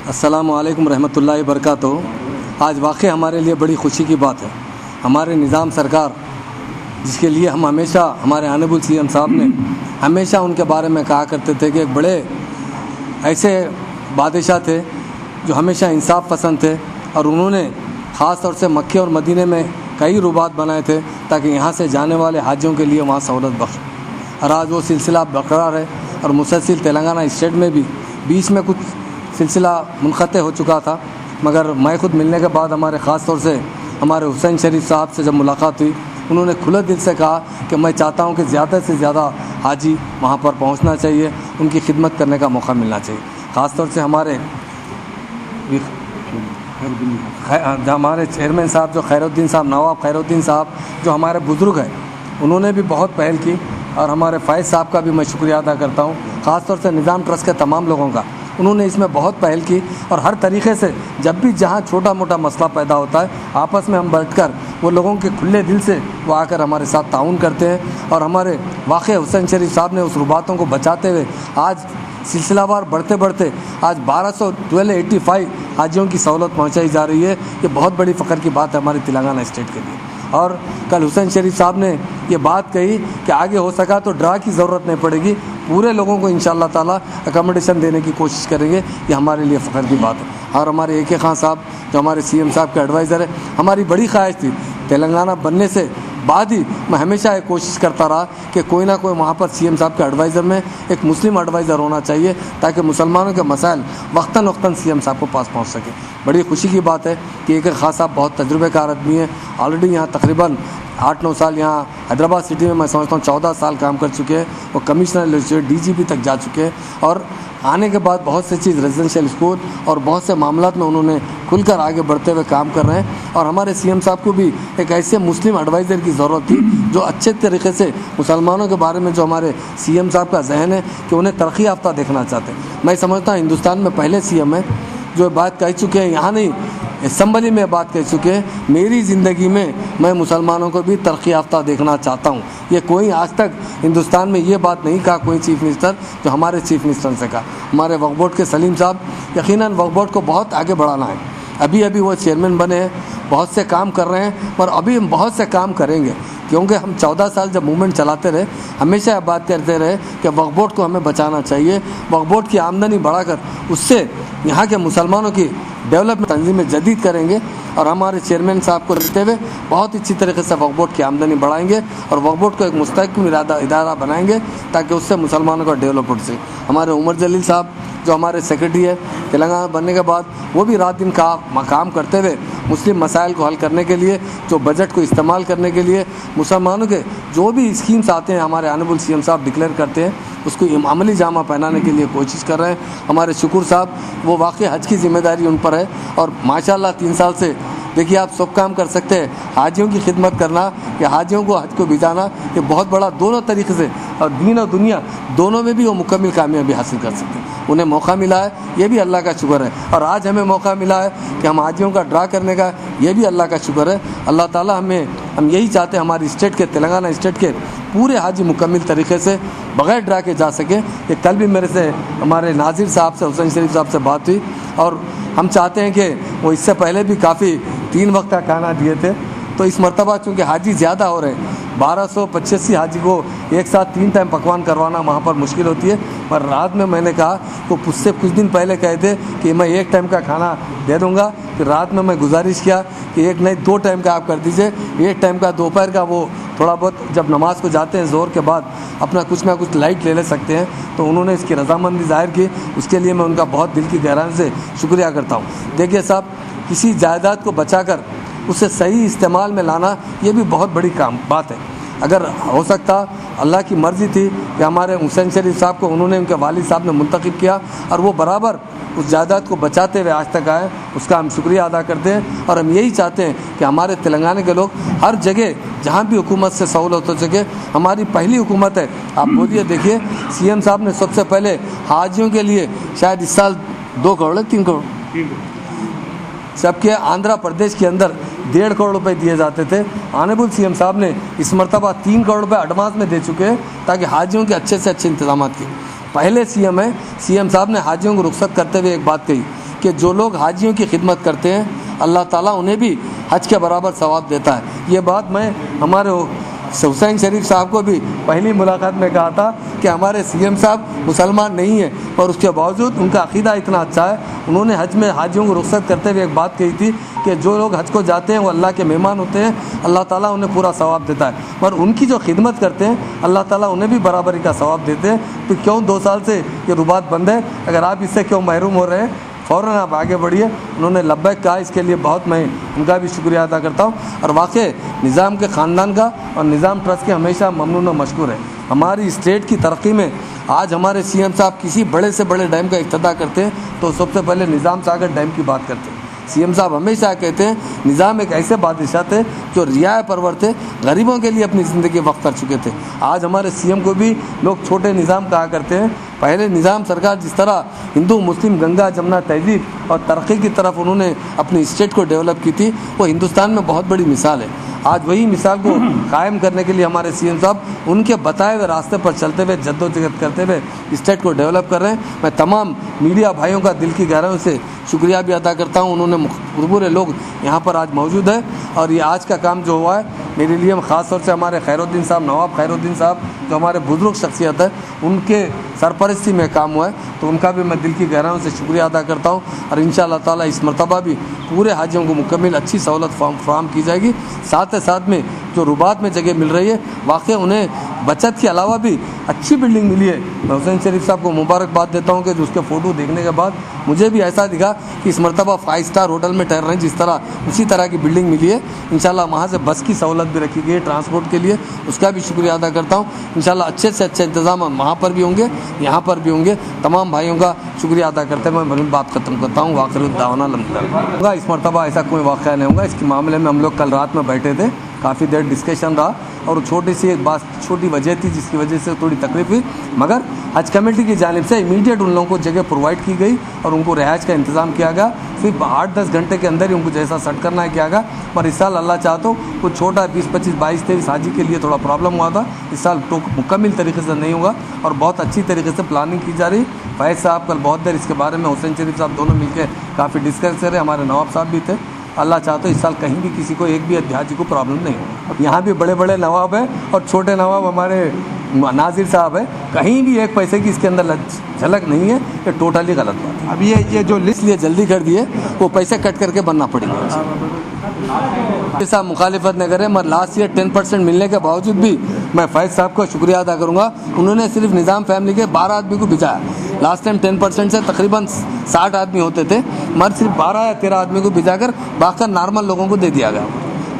السلام علیکم رحمۃ اللہ وبرکاتہ۔ آج واقعی ہمارے لیے بڑی خوشی کی بات ہے۔ ہمارے نظام سرکار جس کے لیے ہم ہمیشہ ہمارے آنریبل سی ایم صاحب نے ہمیشہ ان کے بارے میں کہا کرتے تھے کہ ایک بڑے ایسے بادشاہ تھے جو ہمیشہ انصاف پسند تھے، اور انہوں نے خاص طور سے مکے اور مدینے میں کئی رباط بنائے تھے تاکہ یہاں سے جانے والے حاجیوں کے لیے وہاں سہولت بخش، اور آج وہ سلسلہ برقرار ہے۔ اور مسلسل تلنگانہ اسٹیٹ میں بھی بیچ میں کچھ سلسلہ منقطع ہو چکا تھا، مگر میں خود ملنے کے بعد ہمارے خاص طور سے ہمارے حسین شریف صاحب سے جب ملاقات ہوئی، انہوں نے کھلے دل سے کہا کہ میں چاہتا ہوں کہ زیادہ سے زیادہ حاجی وہاں پر پہنچنا چاہیے، ان کی خدمت کرنے کا موقع ملنا چاہیے۔ خاص طور سے ہمارے چیئرمین صاحب جو خیر الدین صاحب، نواب خیر الدین صاحب جو ہمارے بزرگ ہیں، انہوں نے بھی بہت پہل کی، اور ہمارے فائز صاحب کا بھی میں شکریہ ادا کرتا ہوں، خاص طور سے نظام ٹرسٹ کے تمام لوگوں کا۔ انہوں نے اس میں بہت پہل کی، اور ہر طریقے سے جب بھی جہاں چھوٹا موٹا مسئلہ پیدا ہوتا ہے آپس میں ہم بیٹھ کر وہ لوگوں کے کھلے دل سے وہ آ کر ہمارے ساتھ تعاون کرتے ہیں، اور ہمارے واقع حسین شریف صاحب نے اس رباطوں کو بچاتے ہوئے آج سلسلہ وار بڑھتے بڑھتے آج 1285 حاجیوں کی سہولت پہنچائی جا رہی ہے۔ یہ بہت بڑی فخر کی بات ہے ہماری تلنگانہ اسٹیٹ کے لیے۔ اور کل حسین شریف صاحب نے یہ بات کہی کہ آگے ہو سکا تو ڈرا کی ضرورت نہیں پڑے گی، پورے لوگوں کو انشاءاللہ تعالیٰ اکاموڈیشن دینے کی کوشش کریں گے، یہ ہمارے لیے فخر کی بات ہے۔ اور ہمارے اے کے خان صاحب جو ہمارے سی ایم صاحب کے ایڈوائزر ہے، ہماری بڑی خواہش تھی تلنگانہ بننے سے بعد ہی میں ہمیشہ یہ کوشش کرتا رہا کہ کوئی نہ کوئی وہاں پر سی ایم صاحب کے ایڈوائزر میں ایک مسلم ایڈوائزر ہونا چاہیے تاکہ مسلمانوں کے مسائل وقتاً وقتاً سی ایم صاحب کو پاس پہنچ سکے۔ بڑی خوشی کی بات ہے کہ ایک خاص صاحب بہت تجربے کار آدمی ہیں، آلریڈی یہاں تقریباً 8-9 سال یہاں حیدرآباد سٹی میں سمجھتا ہوں 14 سال کام کر چکے ہیں، وہ کمشنر لیجسلیٹر ڈی جی پی تک جا چکے ہیں، اور آنے کے بعد بہت سی چیز ریزیڈنشیل اسکول اور بہت سے معاملات میں انہوں نے کھل کر آگے بڑھتے ہوئے کام کر رہے ہیں۔ اور ہمارے سی ایم صاحب کو بھی ایک ایسے مسلم ایڈوائزر کی ضرورت تھی جو اچھے طریقے سے مسلمانوں کے بارے میں جو ہمارے سی ایم صاحب کا ذہن ہے کہ انہیں ترقی یافتہ دیکھنا چاہتے ہیں۔ میں سمجھتا ہوں ہندوستان میں پہلے سی ایم ہیں جو بات کہہ چکے ہیں، یہاں نہیں اسمبلی میں بات کہہ چکے ہیں، میری زندگی میں مسلمانوں کو بھی ترقی یافتہ دیکھنا چاہتا ہوں۔ یہ کوئی آج تک ہندوستان میں یہ بات نہیں کہا کوئی چیف منسٹر جو ہمارے چیف منسٹر سے کہا۔ ہمارے وقف بورڈ کے سلیم صاحب، یقیناً وقف بورڈ کو بہت آگے بڑھانا ہے، ابھی وہ چیئرمین بنے ہیں، بہت سے کام کر رہے ہیں، اور ابھی ہم بہت سے کام کریں گے، کیونکہ ہم 14 سال جب موومنٹ چلاتے رہے ہمیشہ یہ بات کرتے رہے کہ وقف بورڈ کو ہمیں بچانا چاہیے، وقف بورڈ کی آمدنی بڑھا کر اس سے یہاں کے مسلمانوں کی ڈیولپمنٹ تنظیمیں جدید کریں گے، اور ہمارے چیئرمین صاحب کو رکھتے ہوئے بہت اچھی طریقے سے وقف بورڈ کی آمدنی بڑھائیں گے، اور وقف بورڈ کو ایک مستحکم ادارہ بنائیں گے تاکہ اس سے مسلمانوں کا ڈیولپمنٹ سے۔ ہمارے عمر جلیل صاحب جو ہمارے سیکرٹری ہے تلنگانہ بننے کے بعد، وہ بھی رات دن کام کرتے ہوئے مسلم مسائل کو حل کرنے کے لیے، جو بجٹ کو استعمال کرنے کے لیے مسلمانوں کے جو بھی اسکیمز آتے ہیں ہمارے آنریبل سی ایم صاحب ڈکلیئر کرتے ہیں اس کو عملی جامہ پہنانے کے لیے کوشش کر رہے ہیں۔ ہمارے شکور صاحب، وہ واقعی حج کی ذمہ داری ان پر ہے، اور ماشاءاللہ 3 سال سے دیکھیے آپ سب کام کر سکتے ہیں، حاجیوں کی خدمت کرنا یا حاجیوں کو حج کو بھیجانا، یہ بہت بڑا دونوں طریقے سے، اور دین اور دنیا دونوں میں بھی وہ مکمل کامیابی حاصل کر سکتے ہیں۔ انہیں موقع ملا ہے، یہ بھی اللہ کا شکر ہے، اور آج ہمیں موقع ملا ہے کہ ہم حاجیوں کا ڈرا کرنے کا، یہ بھی اللہ کا شکر ہے۔ اللہ تعالیٰ ہم یہی چاہتے ہیں ہماری اسٹیٹ کے، تلنگانہ اسٹیٹ کے پورے حاجی مکمل طریقے سے بغیر ڈرا کے جا سکیں۔ کہ کل بھی میرے سے ہمارے ناظر صاحب سے، حسین شریف صاحب سے بات ہوئی، اور ہم چاہتے ہیں کہ وہ اس سے پہلے بھی کافی 3 وقت کا کھانا دیے تھے، تو اس مرتبہ چونکہ حاجی زیادہ ہو رہے ہیں، 1285 حاجی کو ایک ساتھ 3 ٹائم پکوان کروانا وہاں پر مشکل ہوتی ہے، پر رات میں نے کہا وہ مجھ سے کچھ دن پہلے کہے تھے کہ میں 1 ٹائم کا کھانا دے دوں گا، پھر رات میں گزارش کیا کہ 1 نہیں 2 ٹائم کا آپ کر دیجئے، 1 ٹائم کا دوپہر کا وہ تھوڑا بہت جب نماز کو جاتے ہیں زور کے بعد اپنا کچھ نہ کچھ لائٹ لے سکتے ہیں، تو انہوں نے اس کی رضامندی ظاہر کی، اس کے لیے میں ان کا بہت دل کی گہرائی سے شکریہ کرتا ہوں۔ دیکھیے صاحب، کسی جائیداد کو بچا کر اسے صحیح استعمال میں لانا یہ بھی بہت بڑی بات ہے۔ اگر ہو سکتا، اللہ کی مرضی تھی کہ ہمارے حسین شریف صاحب کو انہوں نے ان کے والد صاحب نے منتخب کیا، اور وہ برابر اس جائیداد کو بچاتے ہوئے آج تک آئے، اس کا ہم شکریہ ادا کرتے ہیں، اور ہم یہی چاہتے ہیں کہ ہمارے تلنگانہ کے لوگ ہر جگہ جہاں بھی حکومت سے سہولت ہو سکے، ہماری پہلی حکومت ہے، آپ بولیے دیکھیے سی ایم صاحب نے سب سے پہلے حاجیوں کے لیے شاید اس سال 2 کروڑ 3 کروڑ، جبکہ آندھرا پردیش کے اندر 1.5 کروڑ روپے دیے جاتے تھے، آنریبل سی ایم صاحب نے اس مرتبہ 3 کروڑ روپے ایڈوانس میں دے چکے ہیں تاکہ حاجیوں کے اچھے سے اچھے انتظامات کیے۔ پہلے سی ایم ہیں، سی ایم صاحب نے حاجیوں کو رخصت کرتے ہوئے ایک بات کہی کہ جو لوگ حاجیوں کی خدمت کرتے ہیں اللہ تعالیٰ انہیں بھی حج کے برابر ثواب دیتا ہے۔ یہ بات میں ہمارے حسین شریف صاحب کو بھی پہلی ملاقات میں کہا تھا کہ ہمارے سی ایم صاحب مسلمان نہیں ہیں، اور اس کے باوجود ان کا عقیدہ اتنا اچھا ہے، انہوں نے حج میں حاجیوں کو رخصت کرتے ہوئے ایک بات کہی تھی کہ جو لوگ حج کو جاتے ہیں وہ اللہ کے مہمان ہوتے ہیں، اللہ تعالیٰ انہیں پورا ثواب دیتا ہے، اور ان کی جو خدمت کرتے ہیں اللہ تعالیٰ انہیں بھی برابری کا ثواب دیتے ہیں۔ تو کیوں 2 سال سے یہ رباط بند ہے؟ اگر آپ اس سے کیوں محروم ہو رہے ہیں؟ فوراً آپ آگے بڑھیے۔ انہوں نے لبیک کہا، اس کے لیے بہت میں ان کا بھی شکریہ ادا کرتا ہوں، اور واقع نظام کے خاندان کا اور نظام ٹرسٹ کے ہمیشہ ممنون و مشکور ہے۔ ہماری اسٹیٹ کی ترقی میں آج ہمارے سی ایم صاحب کسی بڑے سے بڑے ڈیم کا افتتاح کرتے ہیں تو سب سے پہلے نظام ساگر ڈیم کی بات کرتے ہیں۔ سی ایم صاحب ہمیشہ کہتے ہیں نظام ایک ایسے بادشاہ تھے جو رعایا پرور تھے، غریبوں کے لیے اپنی زندگی وقف کر چکے تھے۔ آج ہمارے سی ایم کو بھی لوگ چھوٹے نظام کہا کرتے ہیں۔ پہلے نظام سرکار جس طرح ہندو مسلم گنگا جمنا تہذیب اور ترقی کی طرف انہوں نے اپنی اسٹیٹ کو ڈیولپ کی تھی، وہ ہندوستان میں بہت بڑی مثال ہے۔ آج وہی مثال کو قائم کرنے کے لیے ہمارے سی ایم صاحب ان کے بتائے ہوئے راستے پر چلتے ہوئے جدوجہد کرتے ہوئے اسٹیٹ کو ڈیولپ کر رہے ہیں۔ میں تمام میڈیا بھائیوں کا دل کی گہرائیوں سے شکریہ بھی ادا کرتا ہوں، انہوں نے پورے لوگ یہاں پر آج موجود ہیں، اور یہ آج کا کام جو ہوا ہے میرے لیے خاص طور سے ہمارے خیر الدین صاحب، نواب خیر الدین صاحب جو ہمارے بزرگ شخصیت ہے، ان کے سرپرستی میں کام ہوا ہے، تو ان کا بھی میں دل کی گہرائیوں سے شکریہ ادا کرتا ہوں، اور انشاءاللہ تعالیٰ اس مرتبہ بھی پورے حاجیوں کو مکمل اچھی سہولت فراہم کی جائے گی۔ ساتھ میں جو رباط میں جگہ مل رہی ہے، واقعی انہیں بچت کے علاوہ بھی اچھی بلڈنگ ملی ہے۔ میں حسین شریف صاحب کو مبارکباد دیتا ہوں کہ اس کے فوٹو دیکھنے کے بعد مجھے بھی ایسا دکھا کہ اس مرتبہ 5 اسٹار ہوٹل میں ٹھہر رہے ہیں، جس طرح اسی طرح کی بلڈنگ ملی ہے۔ انشاءاللہ وہاں سے بس کی سہولت بھی رکھی گئی ہے ٹرانسپورٹ کے لیے، اس کا بھی شکریہ ادا کرتا ہوں۔ انشاءاللہ اچھے سے اچھے انتظامات وہاں پر بھی ہوں گے، یہاں پر بھی ہوں گے۔ تمام بھائیوں کا شکریہ ادا کرتے ہوئے میں بات ختم کرتا ہوں۔ واخر الدعوانا الحمدللہ۔ اس مرتبہ ایسا کوئی واقعہ نہیں ہوگا، اس کے معاملے میں ہم لوگ کل رات میں بیٹھے تھے، کافی دیر ڈسکشن رہا، اور چھوٹی سی ایک بات، چھوٹی وجہ تھی جس کی وجہ سے تھوڑی تکلیف ہوئی، مگر حج کمیٹی کی جانب سے امیڈیٹ ان لوگوں کو جگہ پرووائڈ کی گئی اور ان کو رہائش کا انتظام کیا گیا۔ پھر 8-10 گھنٹے کے اندر ہی ان کو جیسا سیٹ کرنا ہے کیا گیا، پر اس سال اللہ چاہتا ہو کچھ چھوٹا 20-25-22-23 حاجی کے لیے تھوڑا پرابلم ہوا تھا، اس سال مکمل طریقے سے نہیں ہوگا، اور بہت اچھی طریقے سے پلاننگ کی جا رہی۔ فیض صاحب کل بہت دیر اس کے بارے میں، حسین شریف صاحب دونوں مل کے کافی ڈسکس کر رہے، ہمارے نواب صاحب بھی تھے۔ اللہ چاہتا ہے اس سال کہیں بھی کسی کو ایک بھی حاجی کو پرابلم نہیں ہو۔ یہاں بھی بڑے بڑے نواب ہیں اور چھوٹے نواب ہمارے ناظر صاحب ہیں، کہیں بھی ایک پیسے کی اس کے اندر جھلک نہیں ہے، یہ ٹوٹلی غلط بات ہے۔ اب یہ جو لسٹ لیے جلدی کر دیے، وہ پیسے کٹ کر کے بننا پڑے گا۔ صاحب مخالفت نہ کریں، مگر لاسٹ ایئر 10% ملنے کے باوجود بھی میں فیض صاحب کا شکریہ ادا کروں گا، انہوں نے صرف نظام فیملی کے 12 آدمی کو بھیجا ہے۔ لاسٹ ٹائم 10% سے تقریباً 60 آدمی ہوتے تھے، مگر صرف 12 یا 13 آدمی کو بھیجا کر باقی نارمل لوگوں کو دے دیا گیا،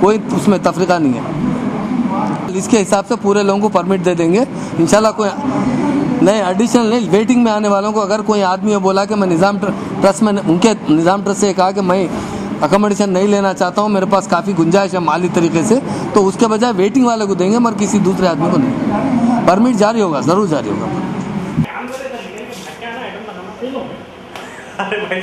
کوئی اس میں تفریقہ نہیں ہے۔ اس کے حساب سے پورے لوگوں کو پرمٹ دے دیں گے انشاءاللہ۔ کوئی نہیں ایڈیشنل نہیں، ویٹنگ میں آنے والوں کو اگر کوئی آدمی بولا کہ میں نظام ٹرسٹ میں، ان کے نظام ٹرسٹ سے کہا کہ میں اکوموڈیشن نہیں لینا چاہتا ہوں، میرے پاس کافی گنجائش ہے مالی طریقے سے، تو اس کے بجائے ویٹنگ والے کو دیں گے، مگر کسی دوسرے آدمی کو نہیں۔ پرمٹ جاری ہوگا، ضرور جاری ہوگا۔ ارے بھائی